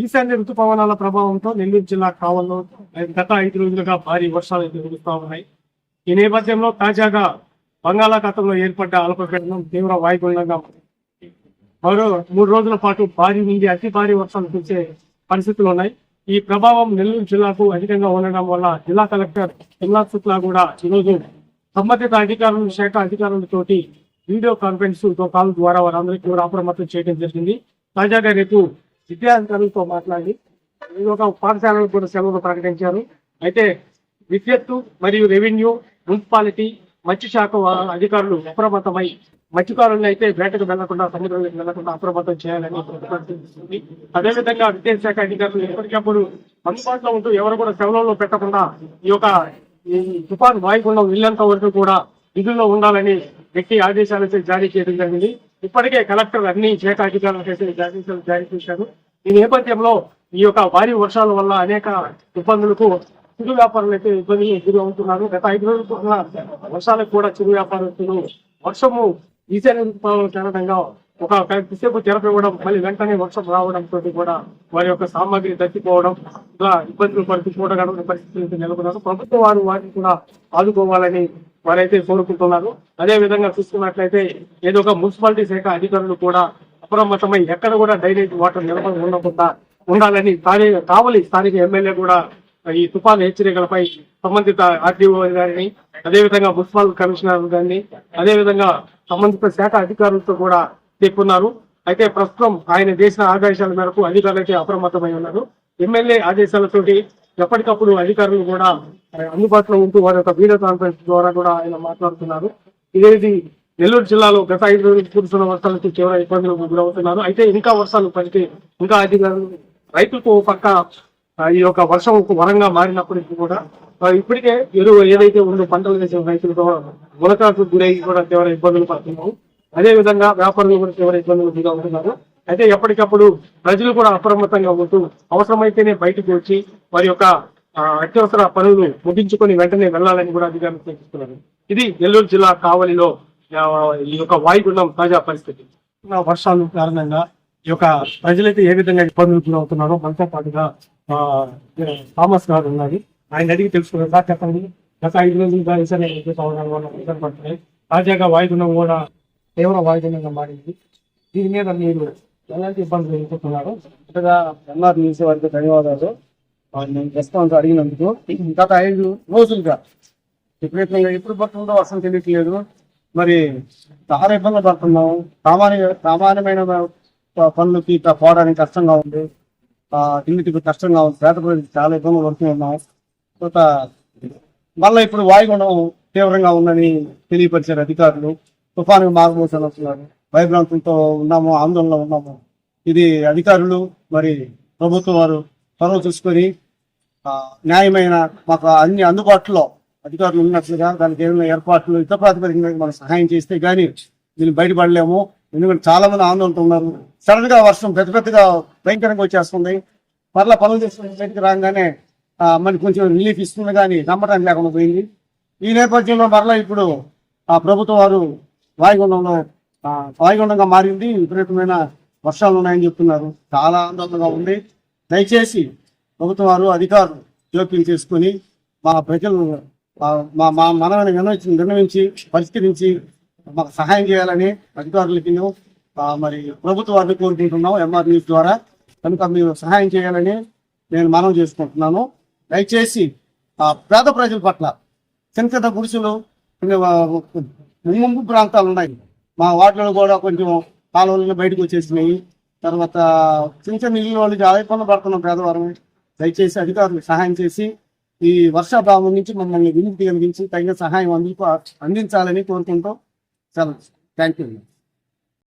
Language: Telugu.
ఈశాన్య ఋతుపవనాల ప్రభావంతో నెల్లూరు జిల్లా కావల్లో గత 5 రోజులుగా భారీ వర్షాలు కురుస్తూ ఉన్నాయి. ఈ నేపథ్యంలో తాజాగా బంగాళాఖాతంలో ఏర్పడ్డ అల్పపీడనం తీవ్ర వాయుగుండంగా మరో 3 రోజుల పాటు భారీ నుండి అతి భారీ వర్షాలు కురిసే పరిస్థితులు ఉన్నాయి. ఈ ప్రభావం నెల్లూరు జిల్లాకు అధికంగా ఉండడం వల్ల జిల్లా కలెక్టర్ హిమ్లాద్ శుక్లా కూడా ఈరోజు సంబంధిత శాఖ అధికారులతోటి వీడియో కాన్ఫరెన్స్ కాల్ ద్వారా వారందరికీ కూడా అప్రమత్తం చేయడం జరిగింది. తాజాగా రేపు విద్యాధికారులతో మాట్లాడి ఒక పాఠశాలకు కూడా సెలవులు ప్రకటించారు. అయితే విద్యుత్తు మరియు రెవెన్యూ, మున్సిపాలిటీ, మత్స్య శాఖ అధికారులు అప్రమత్తమై మత్స్యకారులను అయితే వేటకు వెళ్లకుండా, సముద్రంలోకి వెళ్లకుండా అప్రమత్తం చేయాలని ప్రతిపాదిస్తుంది. అదేవిధంగా విద్యాశాఖ అధికారులు ఎప్పటికప్పుడు అందుబాటులో ఉంటూ ఎవరు కూడా సెలవుల్లో పెట్టకుండా ఈ తుఫాను వాయుగుండం వెళ్ళేంత వరకు కూడా విధుల్లో ఉండాలని వ్యక్తి ఆదేశాలు జారీ చేయడం జరిగింది. ఇప్పటికే కలెక్టర్ అన్ని శాఖ అధికారులకు ఆదేశాలు జారీ చేశారు. ఈ నేపథ్యంలో ఈ భారీ వర్షాల వల్ల అనేక ఇబ్బందులకు చిరు వ్యాపారులు అయితే ఇబ్బంది ఎదురవుతున్నారు. గత 5 రోజుల వర్షాలకు కూడా చిరు వ్యాపారస్తులు వర్షము ఈశాన్య కారణంగా కొద్దిసేపు తెరపివ్వడం, మళ్ళీ వెంటనే వర్షం రావడంతో కూడా వారి సామాగ్రి తగ్గిపోవడం, ఇలా ఇబ్బందులు పడుతూ చూడగలిగిన పరిస్థితులు నెలకొన్నారు. ప్రభుత్వం వారిని కూడా ఆదుకోవాలని వారైతే కోరుకుంటున్నారు. అదే విధంగా చూసుకున్నట్లయితే ఏదో మున్సిపాలిటీ శాఖ అధికారులు కూడా అప్రమత్తమై ఎక్కడ కూడా డ్రైనేజ్ వాటర్ నిలబడి ఉండకుండా ఉండాలని కావలి స్థానిక ఎమ్మెల్యే కూడా ఈ తుఫాను హెచ్చరికలపై సంబంధిత ఆర్డీఓ గారిని, అదేవిధంగా మున్సిపల్ కమిషనర్ గారిని, అదేవిధంగా సంబంధిత శాఖ అధికారులతో కూడా చెప్పున్నారు. అయితే ప్రస్తుతం ఆయన చేసిన ఆదేశాల మేరకు అధికారులు అయితే అప్రమత్తమై ఉన్నారు. ఎమ్మెల్యే ఆదేశాలతోటి ఎప్పటికప్పుడు అధికారులు కూడా అందుబాటులో ఉంటూ వారి వీడియో కాన్ఫరెన్స్ ద్వారా కూడా ఆయన మాట్లాడుతున్నారు. ఇదేది నెల్లూరు జిల్లాలో గత 5 రోజులు కురుస్తున్న వర్షాలకు తీవ్ర ఇబ్బందులకు గురవుతున్నారు. అయితే ఇంకా వర్షాలు పడితే ఇంకా అధికారులు రైతులకు పక్క ఈ వర్షం వరంగా మారినప్పటికీ కూడా ఇప్పటికే ఏదైతే ఉందో పంటలు వేసే రైతులతో గుణకాలకు గురై కూడా తీవ్ర ఇబ్బందులు పడుతున్నాము. అదే విధంగా వ్యాపారులు కూడా తీవ్ర ఇబ్బందులు గురవుతున్నారు. అయితే ఎప్పటికప్పుడు ప్రజలు కూడా అప్రమత్తంగా ఉంటూ అవసరమైతేనే బయటకు వచ్చి వారి అత్యవసర పనులు ముగించుకొని వెంటనే వెళ్లాలని కూడా అధికారులు సూచిస్తున్నారు. ఇది నెల్లూరు జిల్లా కావలిలో ఈ వాయుగుండం తాజా పరిస్థితి. వర్షాలు కారణంగా ప్రజలైతే ఏ విధంగా ఇబ్బందులు గురవుతున్నారో మనతో పాటుగా థామస్ గారు ఉన్నారు. ఆయన అడిగి తెలుసుకున్నారు. సార్ చెప్పండి, గత 5 రోజులుగా ఇబ్బంది పడుతున్నాయి. తాజాగా వాయుగుండం కూడా తీవ్ర వాయుగుండంగా మారింది. దీని మీద మీరు ఎలాంటి ఇబ్బందులు ఎదుర్కొంటున్నారు? ఎన్ఆర్ న్యూస్ వారికి ధన్యవాదాలు. నేను రెస్పాన్స్ అడిగినందుకు. గత 5 రోజులుగా విపరీతంగా ఎప్పుడు పడుతుందో వర్షం తెలియట్లేదు. మరి చాలా ఇబ్బందులు పడుతున్నాము. సామాన్యమైన పనులకి పోవడానికి కష్టంగా ఉంది, తిండికి కష్టంగా ఉంది, పేద ప్రజలకు చాలా ఇబ్బందులు పడుతున్నాం. మళ్ళీ ఇప్పుడు వాయుగుండం తీవ్రంగా ఉందని తెలియపరిచారు అధికారులు. తుఫాను మారుమోసాలు వస్తున్నారు, భయభ్రాంతులతో ఉన్నాము, ఆందోళనలో ఉన్నాము. ఇది అధికారులు మరి ప్రభుత్వం వారు చొరవ చూసుకొని న్యాయమైన మాకు అన్ని అందుబాటులో అధికారులు ఉన్నట్లుగా దానికి ఏమైనా ఏర్పాట్లు యుద్ధ ప్రాతిపదికన మనం సహాయం చేస్తే కానీ దీన్ని బయటపడలేము. ఎందుకంటే చాలా మంది ఆందోళనతో ఉన్నారు. సడన్ గా వర్షం పెద్దగా భయంకరంగా వచ్చేస్తుంది. మరలా పనులు చేసుకుని బయటకు రాగానే మనకి కొంచెం రిలీఫ్ ఇస్తుంది, కానీ నమ్మటానికి లేకుండా పోయింది. ఈ నేపథ్యంలో మరలా ఇప్పుడు ప్రభుత్వం వారు వాయుగుండంగా మారింది, విపరీతమైన వర్షాలు ఉన్నాయని చెప్తున్నారు. చాలా ఆందోళనగా ఉంది. దయచేసి ప్రభుత్వం వారు అధికారులు జోక్యం చేసుకుని మా ప్రజలు మా మనల్ని నిర్ణయించి పరిష్కరించి మాకు సహాయం చేయాలని అధికారులకి మరి ప్రభుత్వ వారిని కోరుకుంటున్నాం ఎంఆర్ న్యూస్ ద్వారా. కనుక మీరు సహాయం చేయాలని నేను మనవి చేసుకుంటున్నాను. దయచేసి పేద ప్రజల పట్ల చిన్న గుడిసెలు ముంపు ప్రాంతాలు ఉన్నాయి. మా వార్డులో కూడా కొంచెం కాలువలను బయటకు వచ్చేసినాయి. తర్వాత చిన్న ఇల్లు వాళ్ళు చాలా ఇబ్బంది పడుతున్నాం పేదవారం. దయచేసి అధికారులు సహాయం చేసి ఈ వర్షాభావం నుంచి మమ్మల్ని విముక్తి కలిగించి తగిన సహాయం అందించాలని కోరుకుంటాం. చాలా థ్యాంక్ యూ.